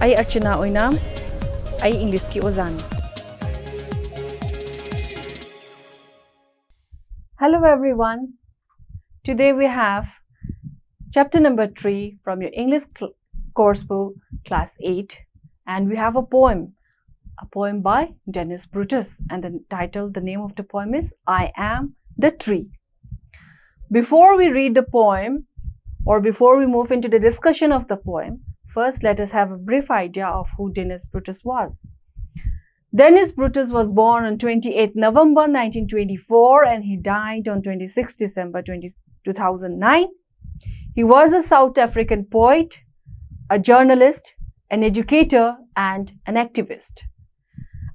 Ay Archana Oinam, ay English ki Ozan. Hello everyone. Today we have chapter number 3 from your English course book, class 8, and we have a poem by Dennis Brutus, and the name of the poem is I Am the Tree. Before we read the poem, or before we move into the discussion of the poem, first let us have a brief idea of who Dennis Brutus was. Dennis Brutus was born on 28 November 1924 and he died on 26 December 2009. He was a South African poet, a journalist, an educator, and an activist.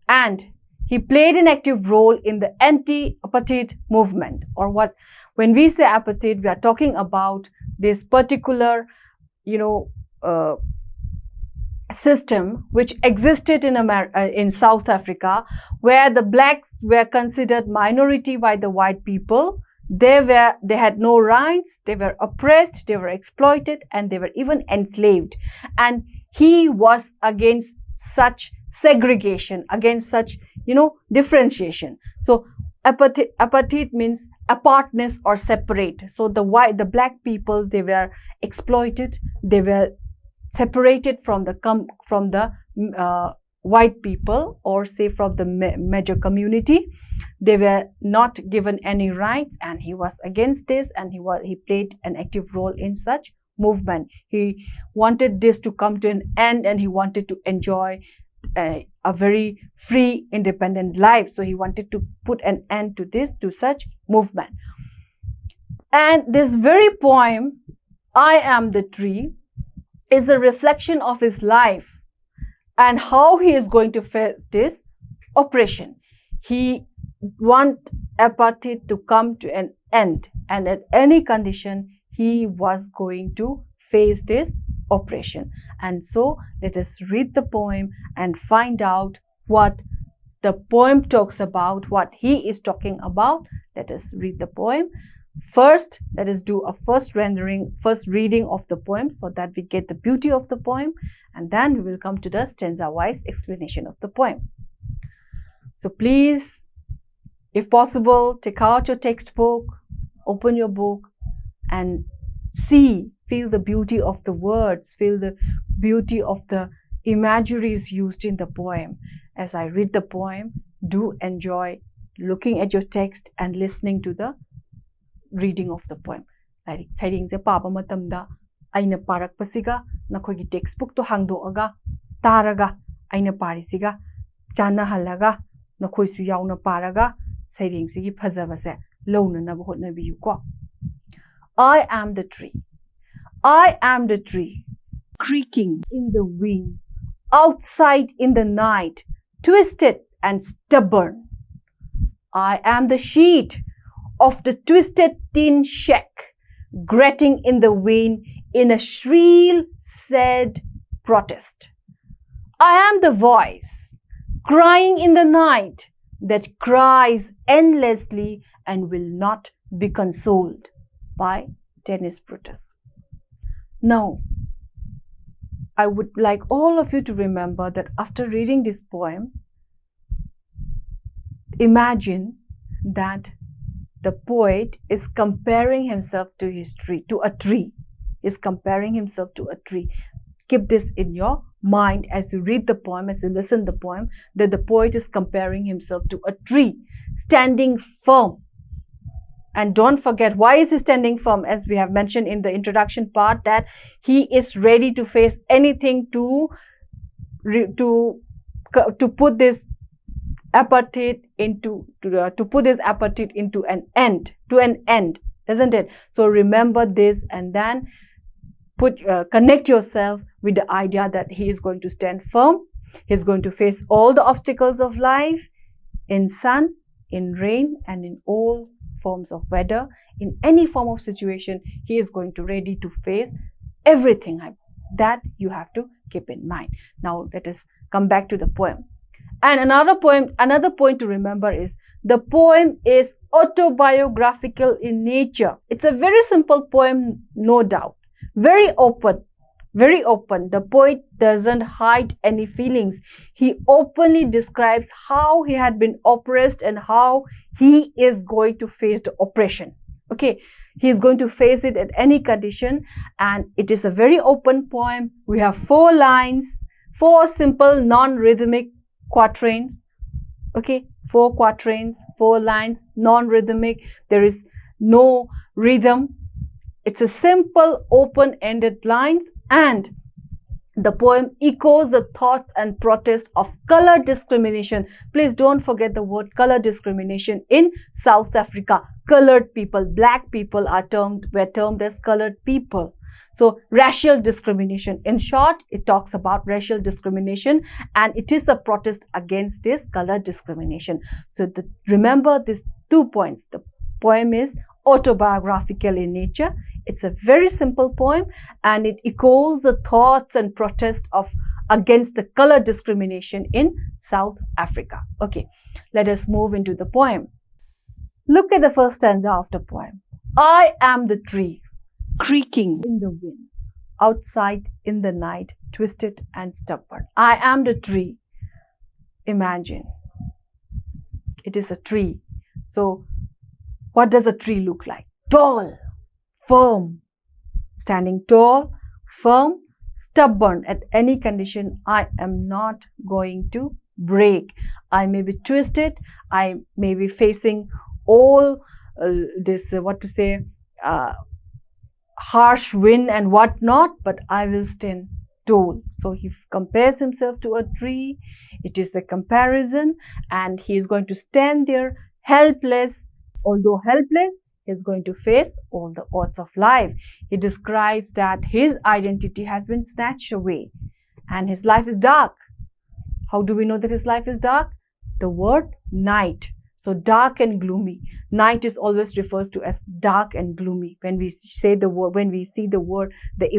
And he played an active role in the anti-apartheid movement, or when we say apartheid, we are talking about this particular, system which existed in South Africa, where the blacks were considered minority by the white people. They had no rights, they were oppressed, they were exploited, and they were even enslaved. And he was against such segregation, against such, differentiation. So apartheid means apartness or separate. So the black people, they were exploited, they were separated from the white people, or say from the major community. They were not given any rights, and he was against this, and he played an active role in such movement. He wanted this to come to an end, and he wanted to enjoy a very free, independent life. So he wanted to put an end to such movement. And this very poem, I Am the Tree, is a reflection of his life and how he is going to face this oppression. He wants apartheid to come to an end, and at any condition he was going to face this oppression. And so let us read the poem and find out what the poem talks about, what he is talking about. Let us read the poem. First, let us do a first reading of the poem so that we get the beauty of the poem, and then we will come to the stanza-wise explanation of the poem. So please, if possible, take out your textbook, open your book, and feel the beauty of the words, feel the beauty of the imageries used in the poem. As I read the poem, do enjoy looking at your text and listening to the reading of the poem. Like citing se papa matamda aina parak pasiga nakhogi textbook to hangdoaga taraga aina parisiga chana halaga nakhoi su yauna paraga citing sigi phajabase lowna na hotna biyu ko. I am the tree. I am the tree, creaking in the wind, outside in the night, twisted and stubborn. I am the sheet of the twisted tin shack, grating in the wind in a shrill, sad protest. I am the voice, crying in the night, that cries endlessly and will not be consoled, by Dennis Brutus. Now, I would like all of you to remember that after reading this poem, imagine that the poet is comparing himself to a tree. Is comparing himself to a tree. Keep this in your mind as you read the poem, as you listen to the poem, that the poet is comparing himself to a tree, standing firm. And don't forget, why is he standing firm? As we have mentioned in the introduction part, that he is ready to face anything to put this apartheid into an end, isn't it? So remember this, and then connect yourself with the idea that he is going to stand firm. He's going to face all the obstacles of life, in sun, in rain, and in all forms of weather. In any form of situation, he is going to ready to face everything. That you have to keep in mind. Now let us come back to the poem. And another point to remember is the poem is autobiographical in nature. It's a very simple poem, no doubt. Very open, very open. The poet doesn't hide any feelings. He openly describes how he had been oppressed and how he is going to face the oppression. Okay, he is going to face it at any condition, and it is a very open poem. We have 4 lines, 4 simple non-rhythmic quatrains. Okay, 4 quatrains, 4 lines, non-rhythmic. There is no rhythm. It's a simple open-ended lines, and the poem echoes the thoughts and protests of color discrimination. Please don't forget the word color discrimination. In South Africa, colored people, black people were termed as colored people. So racial discrimination. In short, it talks about racial discrimination, and it is a protest against this color discrimination. So remember these 2 points. The poem is autobiographical in nature. It's a very simple poem, and it echoes the thoughts and protests against the color discrimination in South Africa. Okay, let us move into the poem. Look at the first stanza of the poem. I am the tree, creaking in the wind, outside in the night, twisted and stubborn. I am the tree. Imagine, it is a tree. So what does a tree look like? Tall, firm, standing tall, firm, stubborn. At any condition, I am not going to break. I may be twisted, I may be facing all harsh wind and whatnot, but I will stand tall. So he compares himself to a tree. It is a comparison, and he is going to stand there helpless. Although helpless, he is going to face all the odds of life. He describes that his identity has been snatched away and his life is dark. How do we know that his life is dark? The word night. So dark and gloomy. Night is always refers to as dark and gloomy. When we say the word, when we see the word, the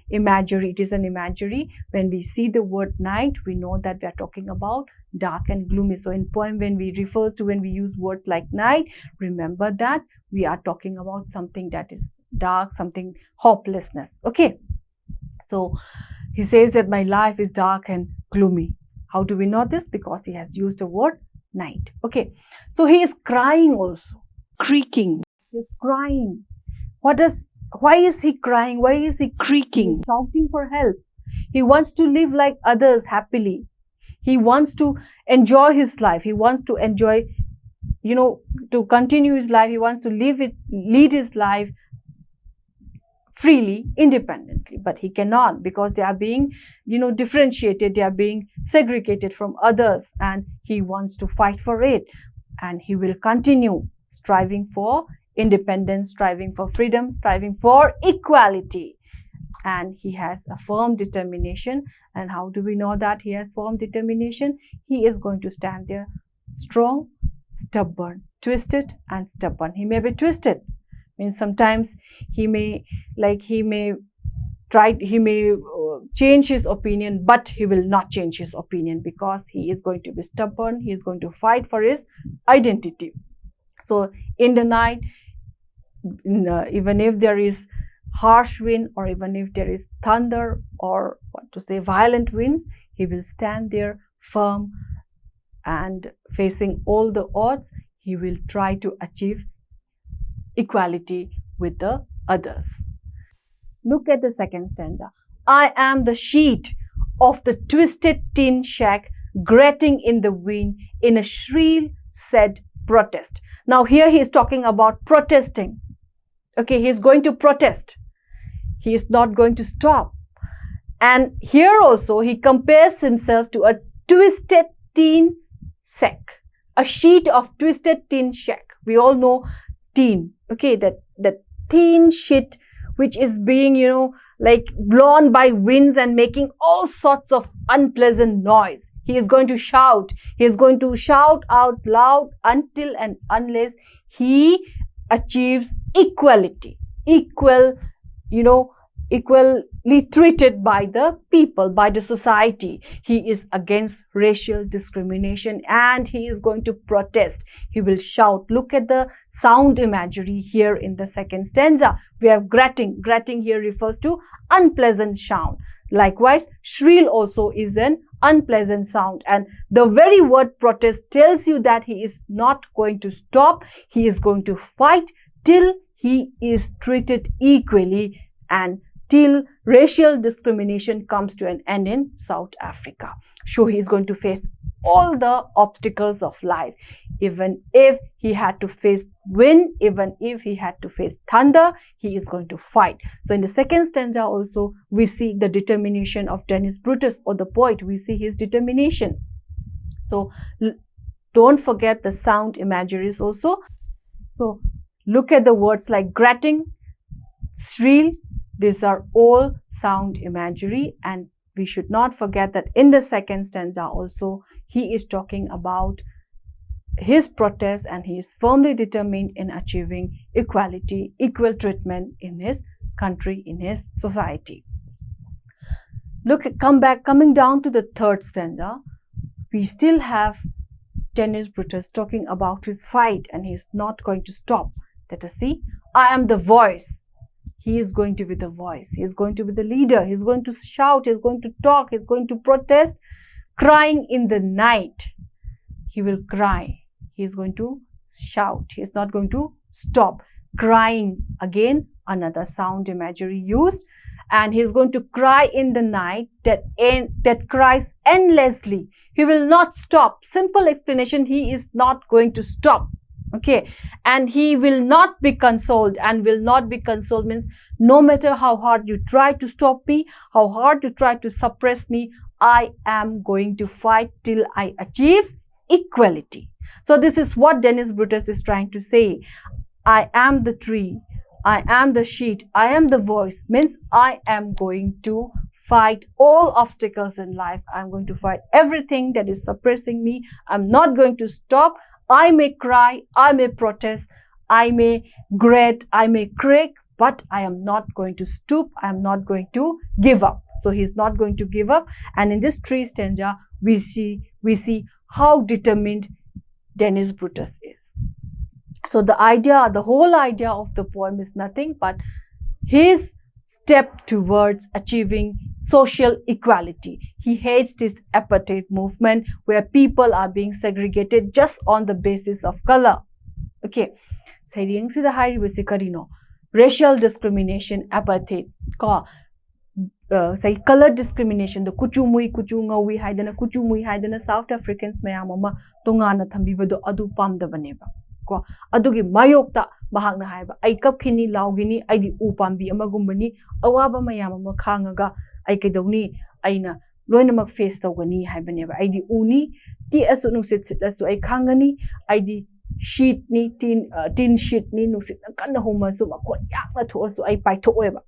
imagery, it is an imagery. When we see the word night, we know that we are talking about dark and gloomy. So in poem, when we use words like night, remember that we are talking about something that is dark, something hopelessness. Okay. So he says that my life is dark and gloomy. How do we know this? Because he has used the word night. Okay. So he is crying also. Creaking. He is crying. Why is he crying? Why is he creaking? He is shouting for help. He wants to live like others happily. He wants to enjoy his life. He wants to enjoy, to continue his life. He wants to lead his life freely, independently, but he cannot because they are being, differentiated, they are being segregated from others, and he wants to fight for it, and he will continue striving for independence, striving for freedom, striving for equality, and he has a firm determination. And how do we know that he has firm determination? He is going to stand there strong, stubborn, twisted and stubborn. He may be twisted, means sometimes he may change his opinion, but he will not change his opinion because he is going to be stubborn. He is going to fight for his identity. So in the night, even if there is harsh wind, or even if there is thunder, or violent winds, he will stand there firm and facing all the odds. He will try to achieve equality with the others. Look at the second stanza. I am the sheet of the twisted tin shack, grating in the wind in a shrill sad protest. Now here he is talking about protesting. Okay, he is going to protest. He is not going to stop. And here also he compares himself to a twisted tin sack, a sheet of twisted tin shack. We all know tin, okay, that thin sheet which is being, blown by winds and making all sorts of unpleasant noise. He is going to shout. He is going to shout out loud until and unless he achieves equality, equal, equally treated by the people, by the society. He is against racial discrimination and he is going to protest. He will shout. Look at the sound imagery here in the second stanza. We have grating. Grating here refers to unpleasant sound. Likewise, shrill also is an unpleasant sound, and the very word protest tells you that he is not going to stop. He is going to fight till he is treated equally and till racial discrimination comes to an end in South Africa. So he is going to face all the obstacles of life. Even if he had to face wind, even if he had to face thunder, he is going to fight. So in the second stanza also, we see the determination of Dennis Brutus, or the poet. We see his determination. So don't forget the sound imageries also. So look at the words like grating, shrill. These are all sound imagery, and we should not forget that in the second stanza also, he is talking about his protest and he is firmly determined in achieving equality, equal treatment in his country, in his society. Coming down to the third stanza, we still have Dennis Brutus talking about his fight and he is not going to stop. Let us see. I am the voice. He is going to be the voice. He is going to be the leader. He is going to shout. He is going to talk. He is going to protest. Crying in the night. He will cry. He is going to shout. He is not going to stop. Crying, again, another sound imagery used. And he is going to cry in the night that cries endlessly. He will not stop. Simple explanation, he is not going to stop. Okay, and he will not be consoled, and will not be consoled means no matter how hard you try to stop me, how hard you try to suppress me, I am going to fight till I achieve equality. So this is what Dennis Brutus is trying to say. I am the tree, I am the sheet, I am the voice, means I am going to fight all obstacles in life. I'm going to fight everything that is suppressing me. I'm not going to stop. I may cry, I may protest, I may grate, I may creak, but I am not going to stoop. I am not going to give up. So he's not going to give up. And in this three stanza, we see how determined Dennis Brutus is. So the whole idea of the poem is nothing but his step towards achieving social equality. He hates this apartheid movement where people are being segregated just on the basis of color. Okay. Racial discrimination, apartheid, color discrimination, the kuchumui kuchungawi haidana kuchumui haidana South Africans mayamama tongana thambibado adu pamdabaneba. Adugi mayokta bahagna haiba ai kapkhini laugini aidi upambi amagumbani awaba mayamama khangaga ai kedawni aina loinamak face tawgani haibaneba aidi uni ti asu nungsit sitlasu ai khangani aidi sheet ni tin sheet ni nungsit kanna homa su makon yakna thoasu ai paithoeba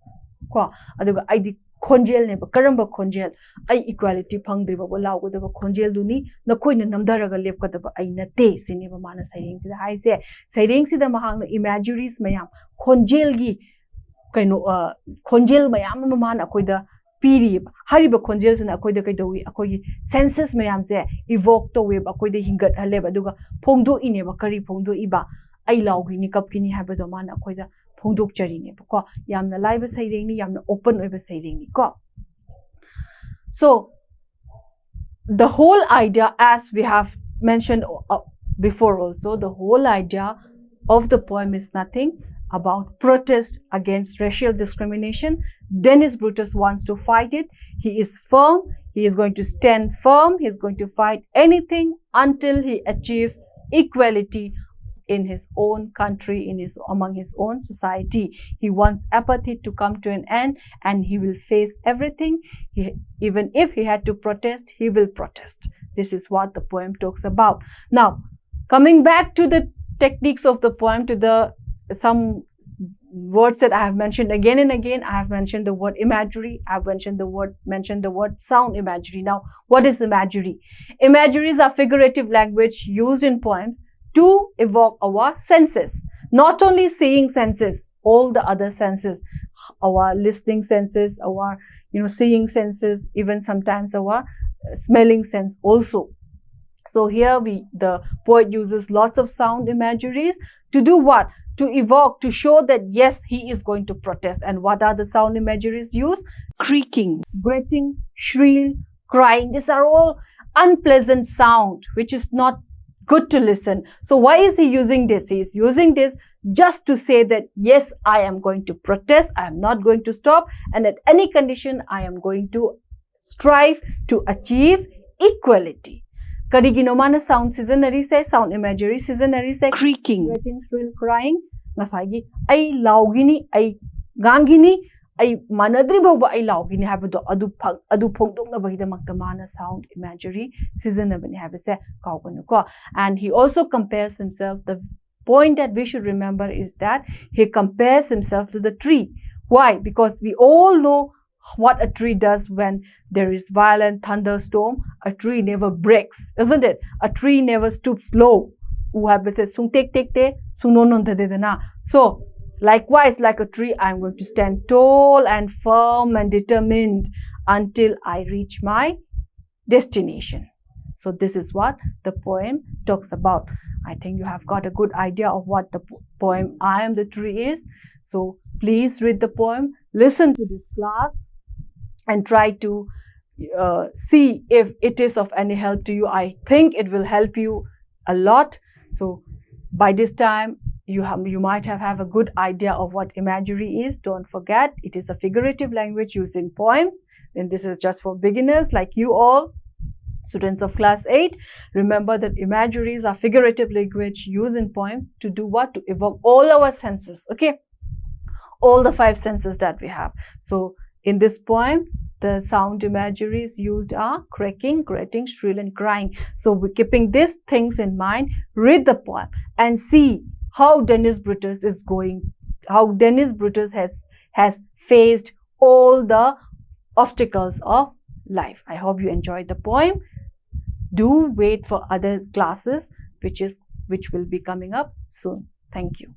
ko aduga aidi khonjel ne karamba khonjel ai equality phangdriba bo lawgodaba khonjel duni nakoina namdaraga lepkadaba ai nate sineba mana saireng sida haise saireng sida mahang imageries mayam khonjel gi kaino khonjel mayam mana koida piri hariba khonjel sina koida kaidawi akogi senses mayam se evoke to web akoida hingat haleba duga phongdo ineba kari phongdo iba ai laugini kapkini habado mana akoida phongdok charine ko yamna laiba sairengni yamna open oiba sairengni ko. So the whole idea, as we have mentioned before also, the whole idea of the poem is nothing about protest against racial discrimination. Dennis Brutus wants to fight it. He is firm. He is going to stand firm. He is going to fight anything until he achieves equality in his own country, among his own society. He wants apartheid to come to an end, and he will face everything. Even if he had to protest, he will protest. This is what the poem talks about. Now, coming back to the techniques of the poem, to some words that I have mentioned again and again. I have mentioned the word imagery. I have mentioned the word sound imagery. Now, what is imagery? Imageries are figurative language used in poems to evoke our senses. Not only seeing senses, all the other senses. our listening senses, our seeing senses, even sometimes our smelling sense also. So here the poet uses lots of sound imageries to do what? To evoke, to show that yes, he is going to protest. And what are the sound imageries used? Creaking, grating, shrill, crying. These are all unpleasant sound, which is not good to listen. So why is he using this? He is using this just to say that yes, I am going to protest. I am not going to stop. And at any condition, I am going to strive to achieve equality. Karigino mana sound seasonary say, sound imagery seasonary say, creaking, grating, shrill, crying. Nasagi, ay laugini, ay gangini, ay manadri bauba ay laugini habado adu phongdong na bahida magtamana sound imagery seasonable habase kauganu ko. And he also compares himself. The point that we should remember is that he compares himself to the tree. Why? Because we all know what a tree does when there is violent thunderstorm. A tree never breaks, isn't it? A tree never stoops low. So, likewise, like a tree, I am going to stand tall and firm and determined until I reach my destination. So, this is what the poem talks about. I think you have got a good idea of what the poem I Am the Tree is. So, please read the poem, listen to this class, and try to see if it is of any help to you. I think it will help you a lot. So by this time, you might have a good idea of what imagery is. Don't forget, it is a figurative language used in poems. And this is just for beginners like you all, students of class 8. Remember that imageries are figurative language used in poems to do what? To evoke all our senses, okay? All the 5 senses that we have. So in this poem, the sound imageries used are creaking, grating, shrill, and crying. So we're keeping these things in mind, read the poem and see how Denis Brutus is going, how Denis Brutus has faced all the obstacles of life. I hope you enjoyed the poem. Do wait for other classes which will be coming up soon. Thank you.